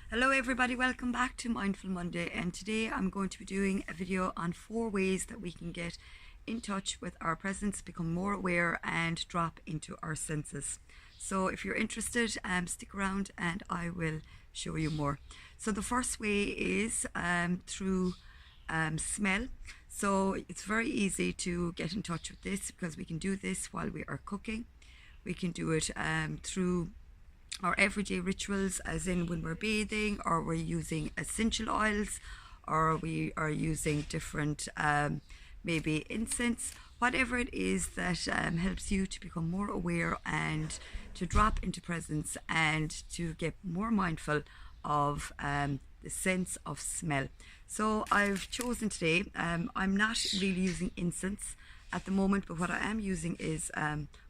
Hello everybody, welcome back to Mindful Monday, and today I'm going to be doing a video on 4 ways that we can get in touch with our presence, become more aware and drop into our senses. So if you're interested, stick around and I will show you more. So the first way is through smell. So it's very easy to get in touch with this because we can do this while we are cooking. We can do it through our everyday rituals, as in when we're bathing, or we're using essential oils, or we are using different maybe incense, whatever it is that helps you to become more aware and to drop into presence and to get more mindful of the sense of smell. So I've chosen today, I'm not really using incense at the moment, but what I am using is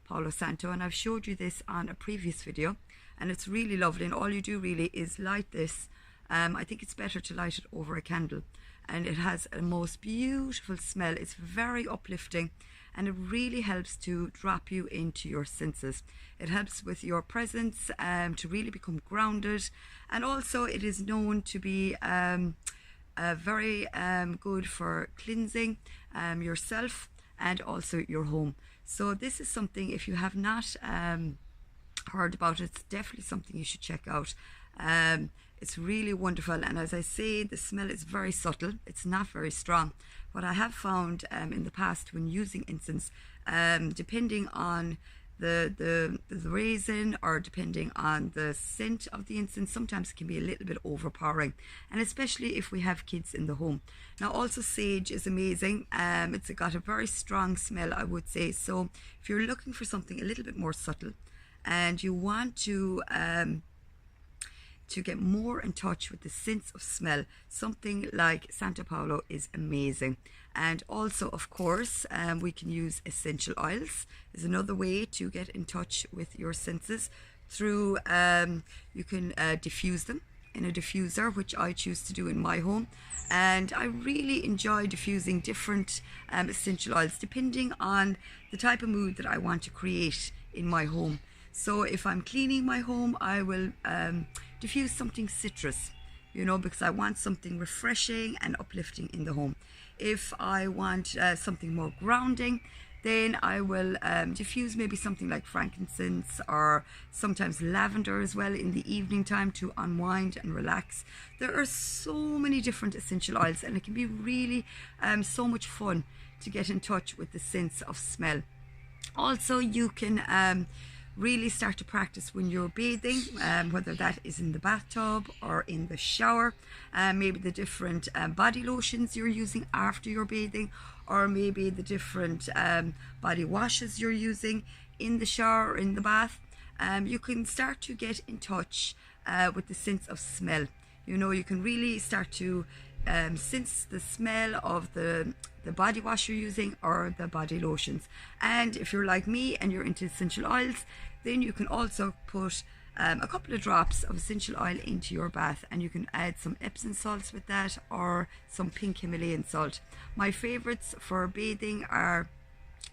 Palo Santo, and I've showed you this on a previous video, and it's really lovely, and all you do really is light this. I think it's better to light it over a candle, and it has a most beautiful smell. It's very uplifting, and it really helps to drop you into your senses. It helps with your presence to really become grounded, and also it is known to be very good for cleansing yourself and also your home. So this is something, if you have not heard about it, it's definitely something you should check out. It's really wonderful, and as I say, the smell is very subtle. It's not very strong. What I have found in the past when using incense, depending on the resin, or depending on the scent of the incense, sometimes it can be a little bit overpowering, and especially if we have kids in the home. Now also sage is amazing. It's got a very strong smell, I would say. So if you're looking for something a little bit more subtle and you want to get more in touch with the sense of smell, something like Santo Paulo is amazing. And also, of course, we can use essential oils. There's another way to get in touch with your senses through, you can diffuse them in a diffuser, which I choose to do in my home. And I really enjoy diffusing different essential oils depending on the type of mood that I want to create in my home. So if I'm cleaning my home, I will diffuse something citrus, because I want something refreshing and uplifting in the home. If I want something more grounding, then I will diffuse maybe something like frankincense, or sometimes lavender as well in the evening time to unwind and relax. There are so many different essential oils, and it can be really so much fun to get in touch with the sense of smell. Also, you can really start to practice when you're bathing, whether that is in the bathtub or in the shower, maybe the different body lotions you're using after you're bathing, or maybe the different body washes you're using in the shower or in the bath. You can start to get in touch with the sense of smell. You can really start to sense the smell of the body wash you're using or the body lotions. And if you're like me and you're into essential oils, then you can also put a couple of drops of essential oil into your bath, and you can add some Epsom salts with that, or some pink Himalayan salt. My favorites for bathing are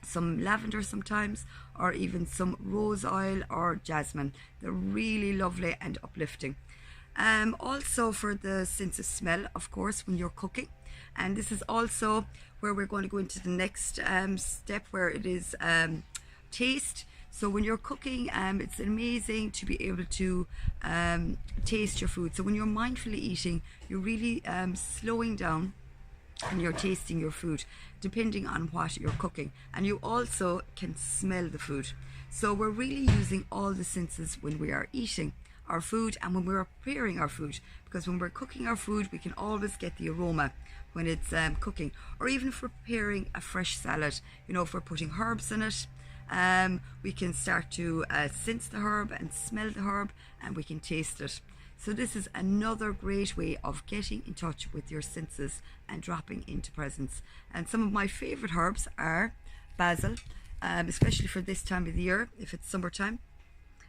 some lavender sometimes, or even some rose oil or jasmine. They're really lovely and uplifting. Also for the sense of smell, of course, when you're cooking, and this is also where we're going to go into the next step, where it is taste. So when you're cooking, it's amazing to be able to taste your food. So when you're mindfully eating, you're really slowing down and you're tasting your food depending on what you're cooking, and you also can smell the food. So we're really using all the senses when we are eating our food and when we're preparing our food, because when we're cooking our food, we can always get the aroma when it's cooking, or even if we're preparing a fresh salad, if we're putting herbs in it, we can start to sense the herb and smell the herb, and we can taste it. So this is another great way of getting in touch with your senses and dropping into presence. And some of my favorite herbs are basil, especially for this time of the year, if it's summertime.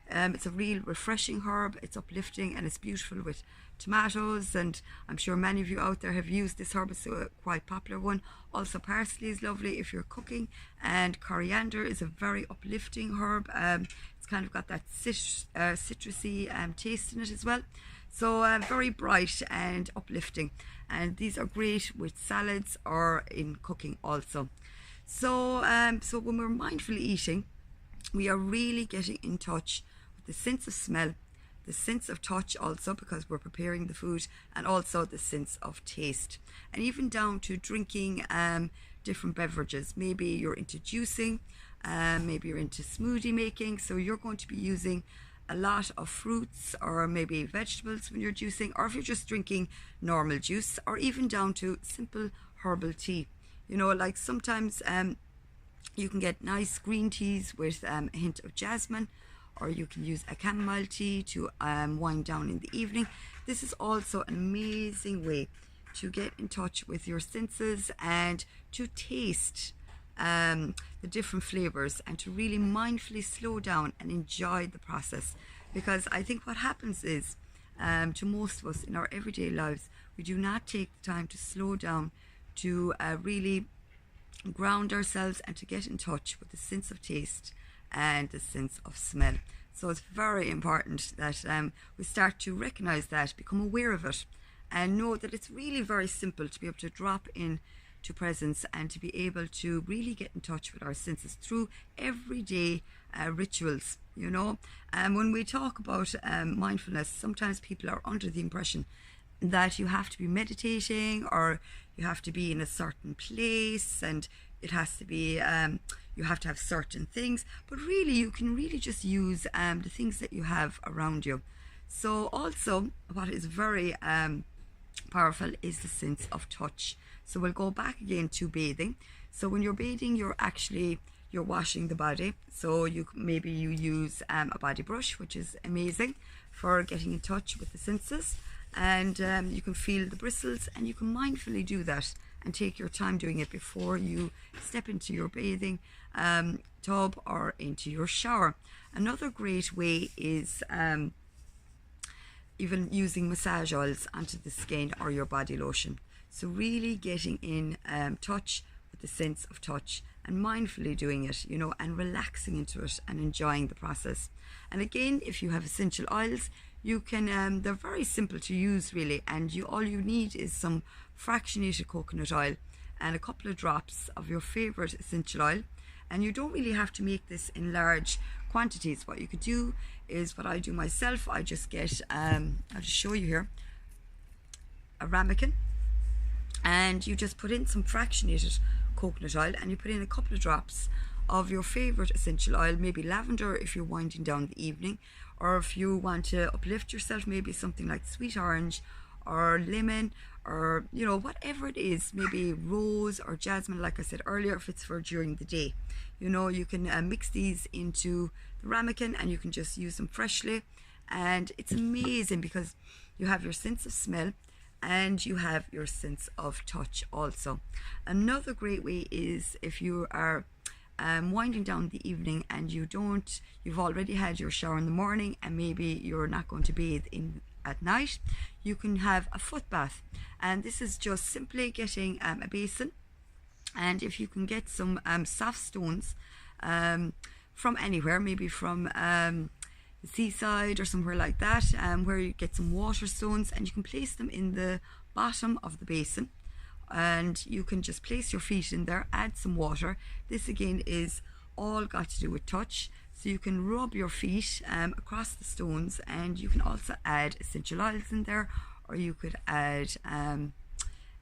It's a real refreshing herb, it's uplifting, and it's beautiful with tomatoes, and I'm sure many of you out there have used this herb. It's a quite popular one. Also parsley is lovely if you're cooking, and coriander is a very uplifting herb. It's kind of got that citrusy taste in it as well. So very bright and uplifting, and these are great with salads or in cooking also. So so when we're mindfully eating, we are really getting in touch with the sense of smell, the sense of touch also, because we're preparing the food, and also the sense of taste, and even down to drinking different beverages. Maybe you're into juicing, maybe you're into smoothie making, so you're going to be using a lot of fruits or maybe vegetables when you're juicing, or if you're just drinking normal juice, or even down to simple herbal tea. You know, like sometimes you can get nice green teas with a hint of jasmine, or you can use a chamomile tea to wind down in the evening. This is also an amazing way to get in touch with your senses and to taste the different flavors, and to really mindfully slow down and enjoy the process. Because I think what happens is, to most of us in our everyday lives, we do not take the time to slow down, to really ground ourselves, and to get in touch with the sense of taste and the sense of smell. So it's very important that we start to recognize that, become aware of it, and know that it's really very simple to be able to drop in to presence and to be able to really get in touch with our senses through everyday rituals, you know. And when we talk about mindfulness, sometimes people are under the impression that you have to be meditating, or you have to be in a certain place, and it has to be you have to have certain things, but really you can really just use the things that you have around you. So also what is very powerful is the sense of touch. So we'll go back again to bathing. So when you're bathing, you're washing the body. So maybe you use a body brush, which is amazing for getting in touch with the senses, and you can feel the bristles, and you can mindfully do that and take your time doing it before you step into your bathing tub or into your shower. Another great way is even using massage oils onto the skin or your body lotion. So really getting in touch with the sense of touch and mindfully doing it, you know, and relaxing into it and enjoying the process. And again, if you have essential oils, you can they're very simple to use really, and all you need is some fractionated coconut oil and a couple of drops of your favorite essential oil. And you don't really have to make this in large quantities. What you could do is what I do myself. I just get I'll just show you here, a ramekin, and you just put in some fractionated coconut oil, and you put in a couple of drops of your favorite essential oil, maybe lavender if you're winding down the evening, or if you want to uplift yourself, maybe something like sweet orange or lemon, or you know, whatever it is, maybe rose or jasmine, like I said earlier, if it's for during the day. You know, you can mix these into the ramekin, and you can just use them freshly, and it's amazing because you have your sense of smell and you have your sense of touch also. Another great way is if you are winding down the evening and you've already had your shower in the morning, and maybe you're not going to bathe in at night, you can have a foot bath. And this is just simply getting a basin, and if you can get some soft stones from anywhere, maybe from the seaside or somewhere like that, where you get some water stones, and you can place them in the bottom of the basin, and you can just place your feet in there, add some water. This again is all got to do with touch. So you can rub your feet across the stones, and you can also add essential oils in there, or you could add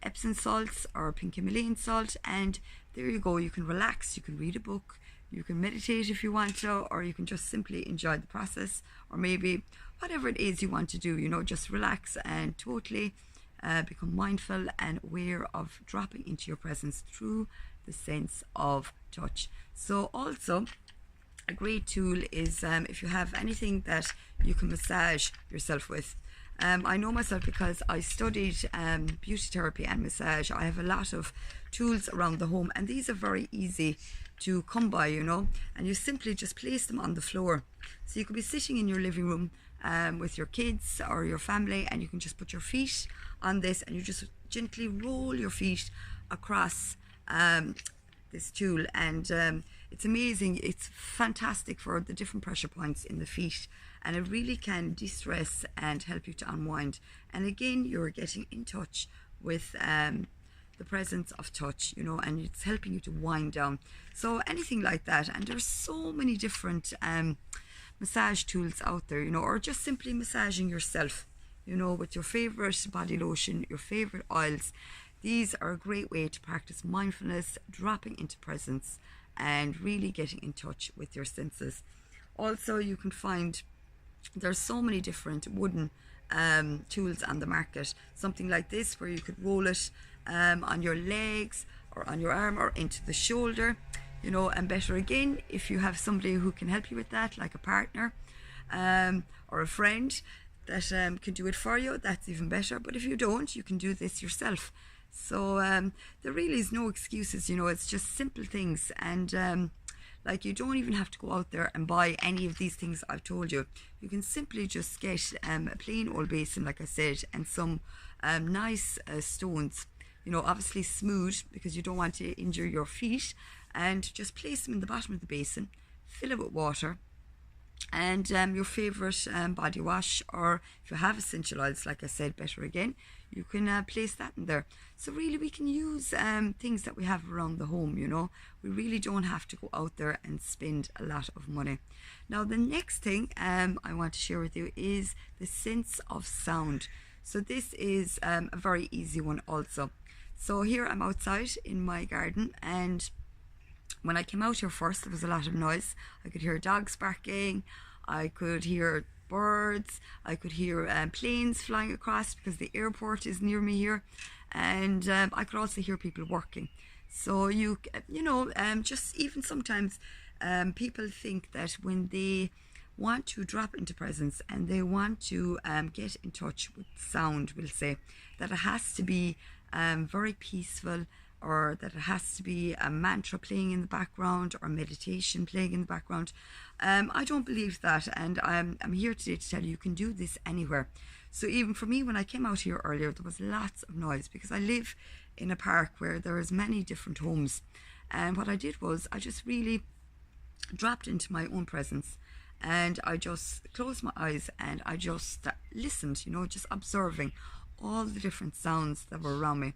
Epsom salts or pink Himalayan salt, and there you go. You can relax, you can read a book, you can meditate if you want to, or you can just simply enjoy the process, or maybe whatever it is you want to do, you know, just relax and totally become mindful and aware of dropping into your presence through the sense of touch. So also a great tool is if you have anything that you can massage yourself with. I know myself because I studied beauty therapy and massage. I have a lot of tools around the home, and these are very easy to come by, you know, and you simply just place them on the floor. So you could be sitting in your living room with your kids or your family, and you can just put your feet on this, and you just gently roll your feet across this tool, and It's amazing. It's fantastic for the different pressure points in the feet, and it really can de-stress and help you to unwind. And again, you're getting in touch with the presence of touch, you know, and it's helping you to wind down. So anything like that. And there's so many different massage tools out there, you know, or just simply massaging yourself, you know, with your favorite body lotion, your favorite oils. These are a great way to practice mindfulness, dropping into presence, and really getting in touch with your senses. Also, you can find there's so many different wooden tools on the market. Something like this, where you could roll it on your legs or on your arm or into the shoulder, you know. And better again, if you have somebody who can help you with that, like a partner or a friend that can do it for you, that's even better. But if you don't, you can do this yourself. So there really is no excuses, you know. It's just simple things, and like, you don't even have to go out there and buy any of these things I've told you. You can simply just get a plain old basin, like I said, and some nice stones, you know, obviously smooth, because you don't want to injure your feet, and just place them in the bottom of the basin, fill it with water, and your favorite body wash, or if you have essential oils, like I said, better again, you can place that in there. So really, we can use things that we have around the home, you know. We really don't have to go out there and spend a lot of money. Now, the next thing I want to share with you is the sense of sound. So this is a very easy one also. So here I'm outside in my garden, and when I came out here first, there was a lot of noise. I could hear dogs barking, I could hear birds, I could hear planes flying across, because the airport is near me here, and I could also hear people working. So you know, just even sometimes people think that when they want to drop into presence and they want to get in touch with sound, we'll say, that it has to be very peaceful, or that it has to be a mantra playing in the background, or meditation playing in the background. I don't believe that, and I'm here today to tell you, you can do this anywhere. So even for me, when I came out here earlier, there was lots of noise, because I live in a park where there is many different homes. And what I did was, I just really dropped into my own presence, and I just closed my eyes, and I just listened, you know, just observing all the different sounds that were around me.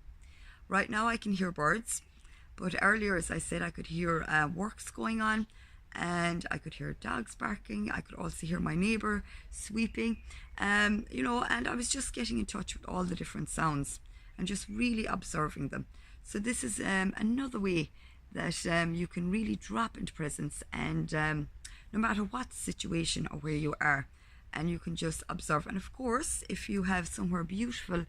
Right now I can hear birds, but earlier, as I said, I could hear works going on, and I could hear dogs barking. I could also hear my neighbour sweeping, you know, and I was just getting in touch with all the different sounds and just really observing them. So this is another way that you can really drop into presence, and no matter what situation or where you are, and you can just observe. And of course, if you have somewhere beautiful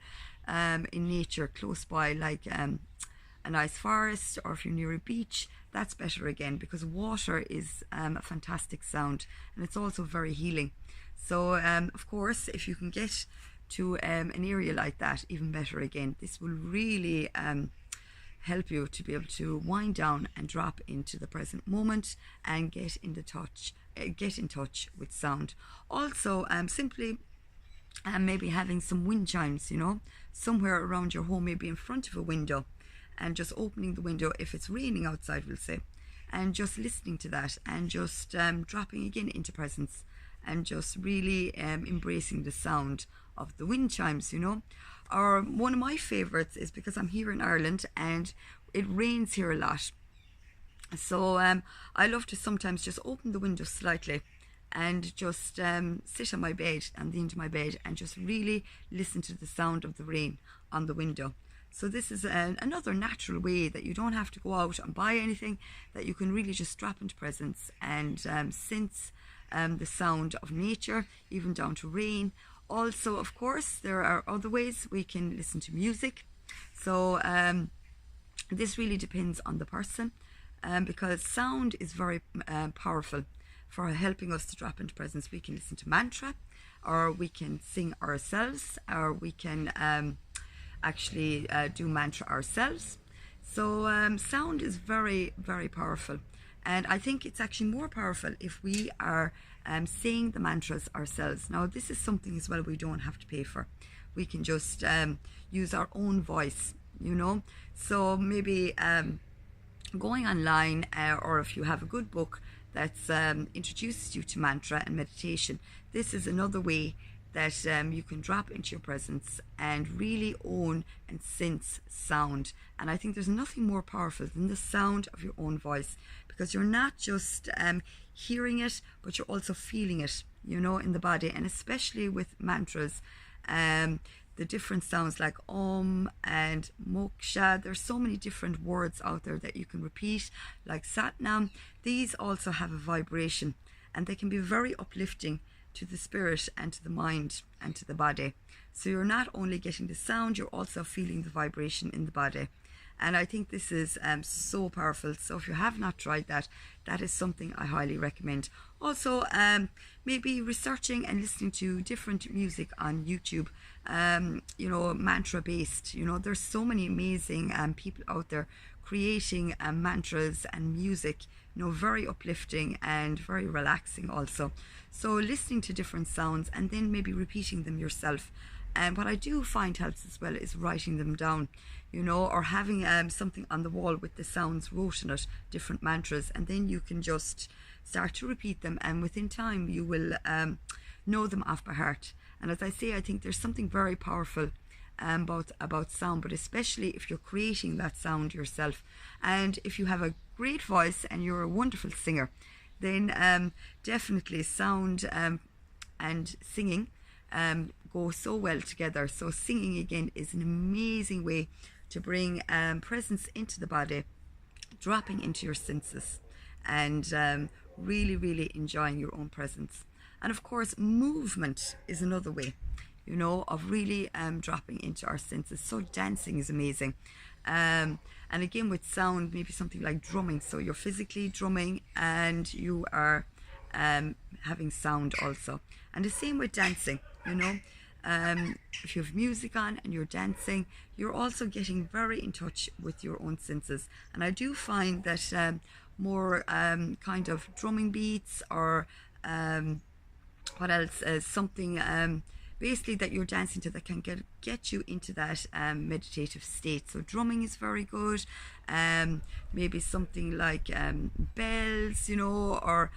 in nature close by, like a nice forest, or if you're near a beach, that's better again, because water is a fantastic sound, and it's also very healing. So of course, if you can get to an area like that, even better again. This will really help you to be able to wind down and drop into the present moment, and get in touch with sound. Also, simply maybe having some wind chimes, you know, somewhere around your home, maybe in front of a window, and just opening the window if it's raining outside, we'll say, and just listening to that, and just dropping again into presence, and just really embracing the sound of the wind chimes, you know. Or one of my favorites is, because I'm here in Ireland and it rains here a lot, so I love to sometimes just open the window slightly and just sit on my bed, on the end of my bed, and just really listen to the sound of the rain on the window. So this is another natural way that you don't have to go out and buy anything, that you can really just drop into presence and sense the sound of nature, even down to rain. Also, of course, there are other ways we can listen to music. So this really depends on the person, because sound is very powerful for helping us to drop into presence. We can listen to mantra, or we can sing ourselves, or we can actually do mantra ourselves. So sound is very, very powerful, and I think it's actually more powerful if we are saying the mantras ourselves. Now, this is something as well we don't have to pay for. We can just use our own voice, you know. So maybe going online, or if you have a good book that's introduces you to mantra and meditation, this is another way that you can drop into your presence and really own and sense sound. And I think there's nothing more powerful than the sound of your own voice, because you're not just hearing it, but you're also feeling it, you know, in the body. And especially with mantras, the different sounds like and moksha, there's so many different words out there that you can repeat, like satnam. These also have a vibration, and they can be very uplifting to the spirit and to the mind and to the body. So you're not only getting the sound, you're also feeling the vibration in the body. And I think this is so powerful. So if you have not tried that, that is something I highly recommend. Also, maybe researching and listening to different music on YouTube, you know, mantra based. You know, there's so many amazing people out there creating mantras and music, you know, very uplifting and very relaxing also. So listening to different sounds and then maybe repeating them yourself. And what I do find helps as well is writing them down, you know, or having something on the wall with the sounds wrote in it, different mantras, and then you can just start to repeat them, and within time you will know them off by heart. And as I say, I think there's something very powerful about sound, but especially if you're creating that sound yourself. And if you have a great voice and you're a wonderful singer, then definitely sound and singing go so well together. So singing again is an amazing way to bring presence into the body, dropping into your senses, and really enjoying your own presence. And of course, movement is another way, you know, of really dropping into our senses. So dancing is amazing. And again, with sound, maybe something like drumming. So you're physically drumming and you are having sound also. And the same with dancing, you know. If you have music on and you're dancing, you're also getting very in touch with your own senses. And I do find that more kind of drumming beats, or what else, something basically that you're dancing to that can get you into that meditative state. So drumming is very good. Maybe something like bells, you know, or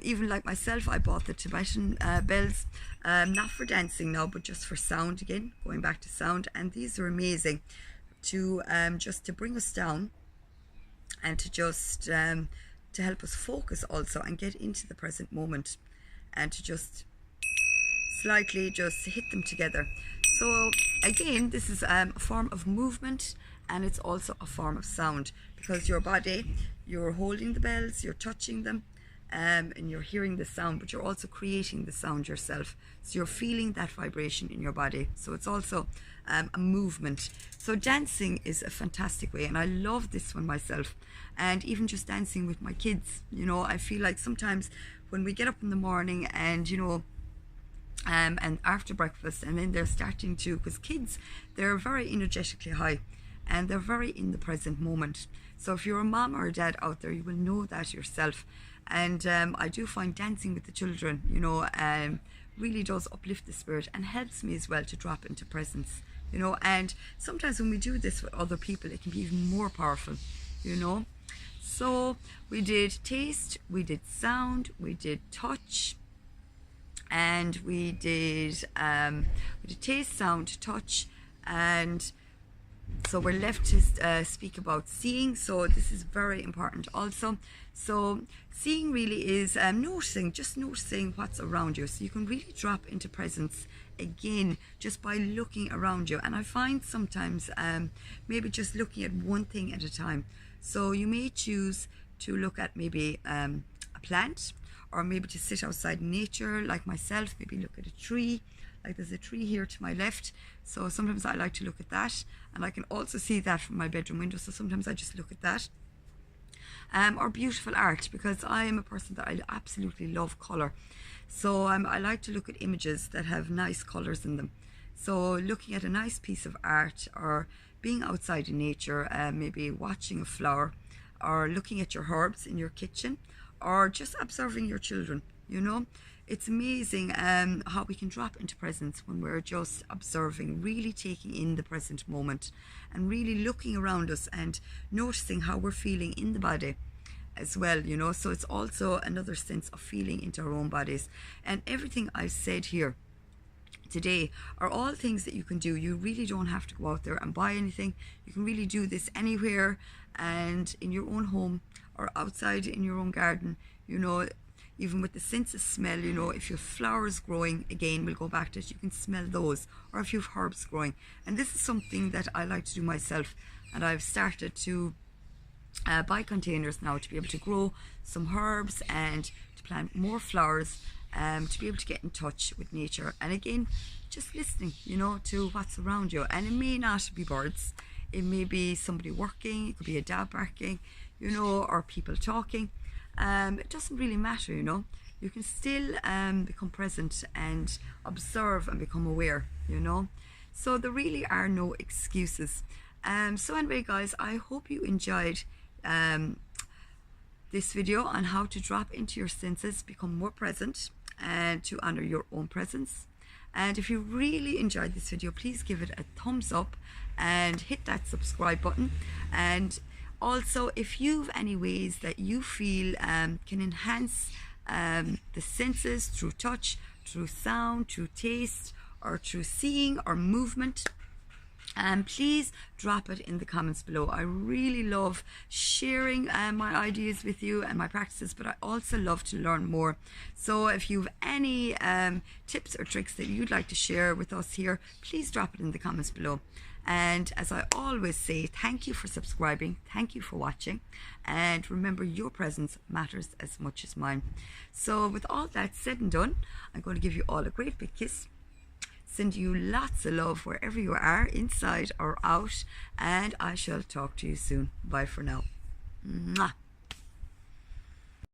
even like myself, I bought the Tibetan bells, not for dancing now, but just for sound again, going back to sound. And these are amazing to just to bring us down, and to just to help us focus also and get into the present moment, and to just slightly just hit them together. So again, this is a form of movement, and it's also a form of sound, because your body, you're holding the bells, you're touching them, and you're hearing the sound, but you're also creating the sound yourself. So you're feeling that vibration in your body. So it's also a movement. So dancing is a fantastic way, and I love this one myself. And even just dancing with my kids, you know, I feel like sometimes when we get up in the morning and, you know, and after breakfast, and then they're starting to, because kids, they're very energetically high and they're very in the present moment. So if you're a mom or a dad out there, you will know that yourself. And I do find dancing with the children, you know, really does uplift the spirit and helps me as well to drop into presence, you know. And sometimes when we do this with other people, it can be even more powerful, you know. So we did taste, we did sound, we did touch, and we did taste, sound, touch, and so we're left to speak about seeing. So this is very important also. So seeing really is noticing, just noticing what's around you. So you can really drop into presence again just by looking around you. And I find sometimes maybe just looking at one thing at a time. So you may choose to look at maybe a plant, or maybe to sit outside in nature like myself, maybe look at a tree. Like there's a tree here to my left, so sometimes I like to look at that, and I can also see that from my bedroom window, so sometimes I just look at that. Or beautiful art, because I am a person that I absolutely love colour. So I like to look at images that have nice colours in them. So looking at a nice piece of art, or being outside in nature, maybe watching a flower, or looking at your herbs in your kitchen, or just observing your children, you know. it's amazing how we can drop into presence when we're just observing, really taking in the present moment and really looking around us and noticing how we're feeling in the body as well, you know. So it's also another sense of feeling into our own bodies. And everything I've said here today are all things that you can do. You really don't have to go out there and buy anything. You can really do this anywhere and in your own home or outside in your own garden, you know. Even with the sense of smell, you know, if you have flowers growing, again, we'll go back to it, you can smell those, or if you have herbs growing. And this is something that I like to do myself, and I've started to buy containers now to be able to grow some herbs and to plant more flowers, to be able to get in touch with nature. And again, just listening, you know, to what's around you. And it may not be birds, it may be somebody working, it could be a dog barking, you know, or people talking. It doesn't really matter, you know. You can still become present and observe and become aware, you know. So there really are no excuses. So anyway, guys, I hope you enjoyed this video on how to drop into your senses, become more present, and to honor your own presence. And if you really enjoyed this video, please give it a thumbs up and hit that subscribe button. And also, if you've any ways that you feel can enhance the senses through touch, through sound, through taste, or through seeing or movement, please drop it in the comments below. I really love sharing my ideas with you and my practices, but I also love to learn more. So if you have any tips or tricks that you'd like to share with us here, please drop it in the comments below. And as I always say, thank you for subscribing, thank you for watching, and remember, your presence matters as much as mine. So with all that said and done, I'm going to give you all a great big kiss, send you lots of love wherever you are, inside or out, and I shall talk to you soon. Bye for now. Mwah.